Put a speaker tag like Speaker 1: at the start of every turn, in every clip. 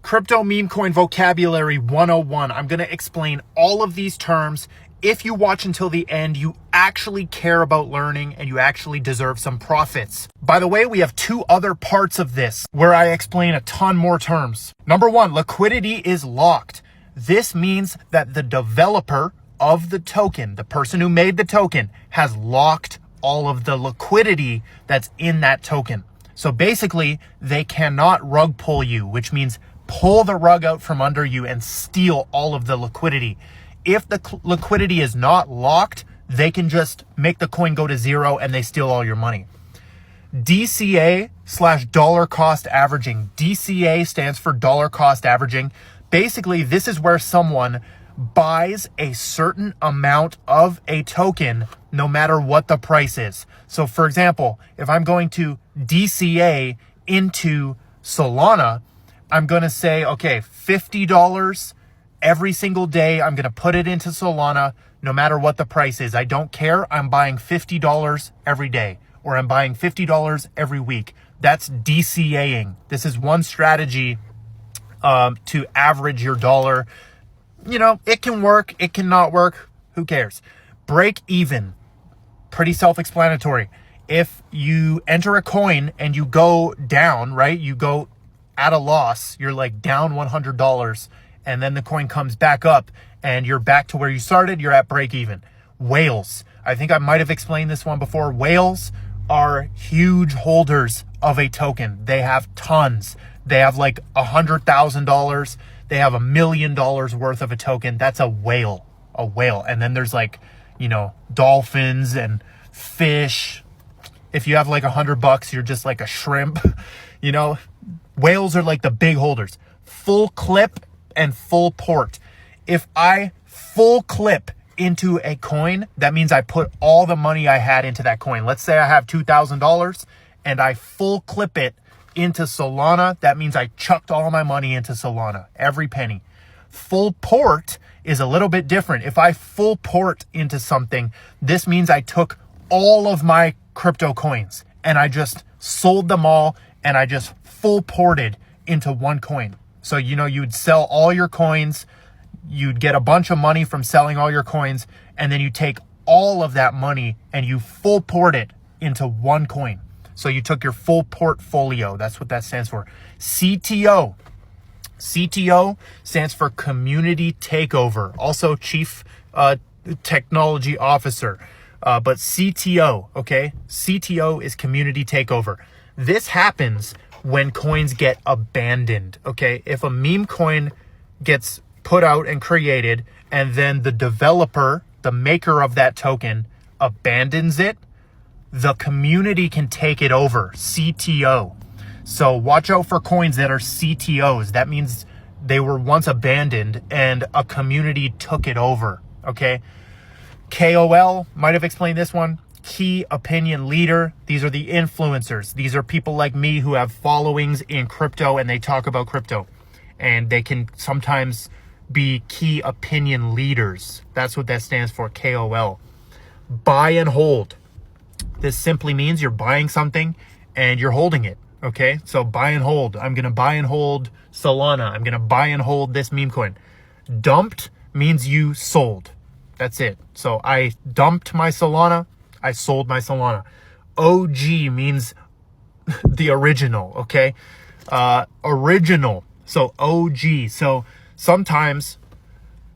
Speaker 1: Crypto meme coin vocabulary 101. I'm going to explain all of these terms. If you watch until the end, you actually care about learning and you actually deserve some profits. By the way, we have two other parts of this where I explain a ton more terms. Number one, liquidity is locked. This means that the developer of the token, the person who made the token, has locked all of the liquidity that's in that token. So basically, they cannot rug pull you, which means pull the rug out from under you and steal all of the liquidity. If the liquidity is not locked, they can just make the coin go to zero and they steal all your money. DCA/dollar cost averaging. DCA stands for dollar cost averaging. Basically, this is where someone buys a certain amount of a token no matter what the price is. So for example, if I'm going to DCA into Solana, I'm going to say, okay, $50 every single day. I'm going to put it into Solana no matter what the price is. I don't care. I'm buying $50 every day, or I'm buying $50 every week. That's DCAing. This is one strategy to average your dollar. You know, it can work. It cannot work. Who cares? Break even. Pretty self-explanatory. If you enter a coin and you go down, right? You go at a loss, you're like down $100, and then the coin comes back up and you're back to where you started, you're at break even. Whales. I think I might have explained this one before. Whales are huge holders of a token. They have tons. They have like $100,000. They have $1 million worth of a token. That's a whale. A whale. And then there's like, you know, dolphins and fish. If you have like $100, you're just like a shrimp. You know, whales are like the big holders. Full clip and full port. If I full clip into a coin, that means I put all the money I had into that coin. Let's say I have $2,000 and I full clip it into Solana. That means I chucked all my money into Solana, every penny. Full port is a little bit different. If I full port into something, this means I took all of my crypto coins and I just sold them all and I just full ported into one coin. So, you know, you'd sell all your coins, you'd get a bunch of money from selling all your coins, and then you take all of that money and you full port it into one coin. So you took your full portfolio. That's what that stands for. CTO. CTO stands for community takeover. Also chief technology officer. But CTO, okay? CTO is community takeover. This happens when coins get abandoned, okay? If a meme coin gets put out and created, and then the developer, the maker of that token, abandons it, the community can take it over. CTO. So watch out for coins that are CTOs. That means they were once abandoned and a community took it over, okay? KOL, might have explained this one. Key opinion leader. These are the influencers. These are people like me who have followings in crypto and they talk about crypto. And they can sometimes be key opinion leaders. That's what that stands for, KOL. Buy and hold. This simply means you're buying something and you're holding it, okay? So buy and hold. I'm going to buy and hold Solana. I'm going to buy and hold this meme coin. Dumped means you sold. That's it. So I dumped my Solana. I sold my Solana. OG means the original, okay? Original. So OG. So sometimes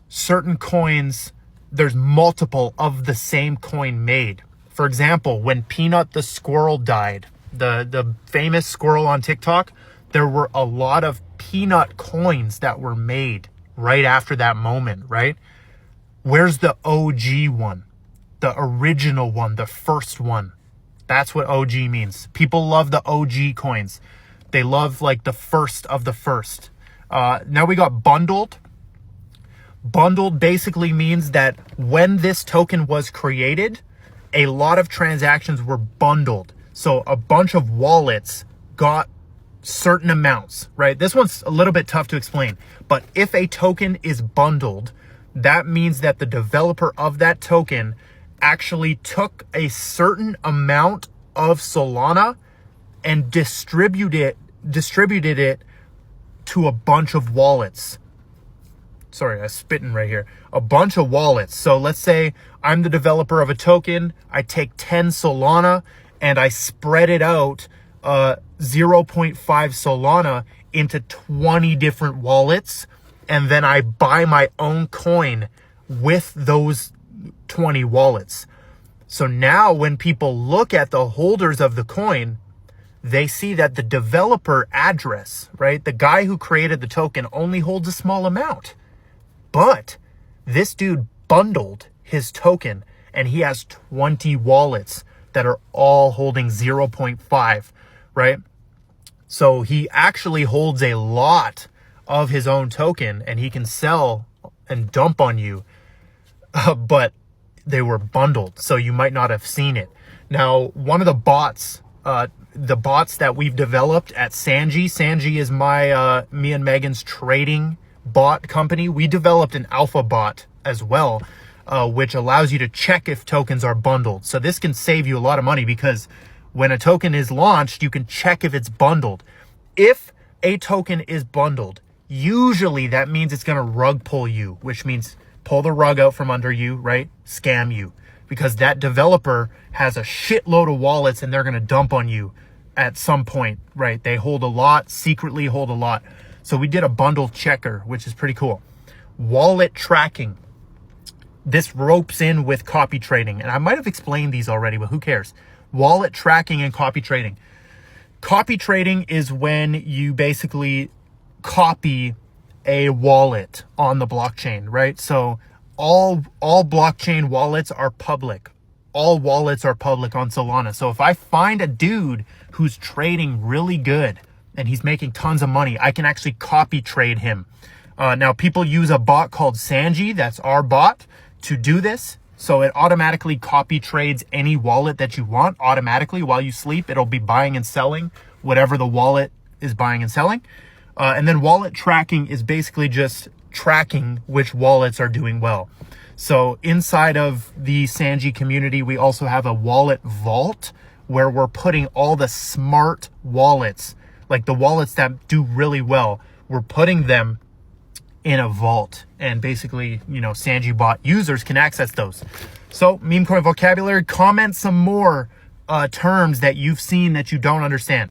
Speaker 1: certain coins, there's multiple of the same coin made. For example, when Peanut the squirrel died, the famous squirrel on TikTok, there were a lot of Peanut coins that were made right after that moment, right? Where's the OG one? The original one, the first one. That's what OG means. People love the OG coins. They love like the first of the first. Now we got bundled. Bundled basically means that when this token was created, a lot of transactions were bundled. So a bunch of wallets got certain amounts, right? This one's a little bit tough to explain, but if a token is bundled, that means that the developer of that token actually took a certain amount of Solana and distributed it to a bunch of wallets. Sorry, I'm spitting right here. A bunch of wallets. So let's say I'm the developer of a token. I take 10 Solana and I spread it out 0.5 Solana into 20 different wallets. And then I buy my own coin with those 20 wallets. So now when people look at the holders of the coin, they see that the developer address, right? The guy who created the token only holds a small amount. But this dude bundled his token and he has 20 wallets that are all holding 0.5, right? So he actually holds a lot of his own token and he can sell and dump on you, but they were bundled, so you might not have seen it. Now, one of the bots that we've developed at Sanji is me and Megan's trading bot company. We developed an alpha bot as well, which allows you to check if tokens are bundled. So this can save you a lot of money because when a token is launched, you can check if it's bundled. If a token is bundled, usually that means it's going to rug pull you, which means pull the rug out from under you, right? Scam you, because that developer has a shitload of wallets and they're going to dump on you at some point, right? They hold a lot, secretly hold a lot. So we did a bundle checker, which is pretty cool. Wallet tracking. This ropes in with copy trading. And I might have explained these already, but who cares? Wallet tracking and copy trading. Copy trading is when you basically copy a wallet on the blockchain, right? So all blockchain wallets are public. All wallets are public on Solana. So if I find a dude who's trading really good and he's making tons of money, I can actually copy trade him. Now people use a bot called Sanji, that's our bot, to do this. So it automatically copy trades any wallet that you want automatically while you sleep. It'll be buying and selling whatever the wallet is buying and selling. And then wallet tracking is basically just tracking which wallets are doing well. So inside of the Sanji community, we also have a wallet vault where we're putting all the smart wallets, like the wallets that do really well, we're putting them in a vault. And basically, Sanji bot users can access those. So meme coin vocabulary, comment some more terms that you've seen that you don't understand.